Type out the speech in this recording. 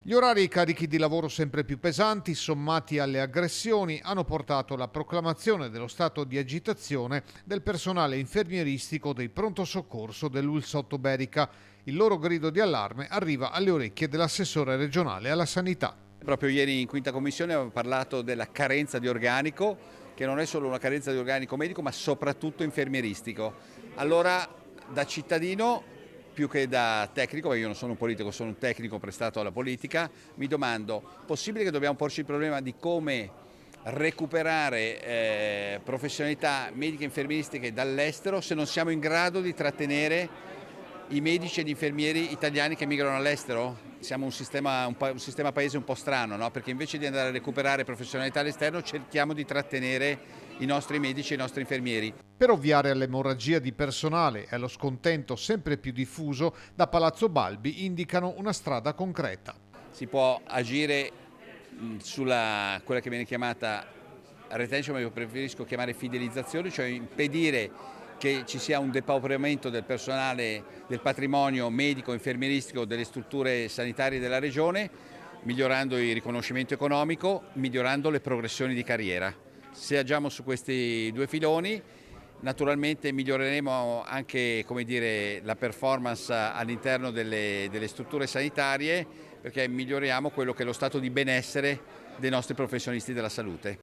Gli orari e i carichi di lavoro sempre più pesanti, sommati alle aggressioni, hanno portato alla proclamazione dello stato di agitazione del personale infermieristico dei pronto soccorso dell'UIL Sottoberica. Il loro grido di allarme arriva alle orecchie dell'assessore regionale alla sanità. Proprio ieri in quinta commissione abbiamo parlato della carenza di organico, che non è solo una carenza di organico medico, ma soprattutto infermieristico. Allora, da cittadino, più che da tecnico, perché io non sono un politico, sono un tecnico prestato alla politica, mi domando, possibile che dobbiamo porci il problema di come recuperare professionalità mediche e infermieristiche dall'estero se non siamo in grado di trattenere i medici e gli infermieri italiani che migrano all'estero? Siamo un sistema paese un po' strano, no? Perché invece di andare a recuperare professionalità all'esterno cerchiamo di trattenere i nostri medici e i nostri infermieri. Per ovviare all'emorragia di personale e allo scontento sempre più diffuso, da Palazzo Balbi indicano una strada concreta. Si può agire sulla quella che viene chiamata retention, ma io preferisco chiamare fidelizzazione, cioè impedire che ci sia un depauperamento del personale, del patrimonio medico, infermieristico delle strutture sanitarie della regione, migliorando il riconoscimento economico, migliorando le progressioni di carriera. Se agiamo su questi due filoni, naturalmente miglioreremo anche, come dire, la performance all'interno delle strutture sanitarie, perché miglioriamo quello che è lo stato di benessere dei nostri professionisti della salute.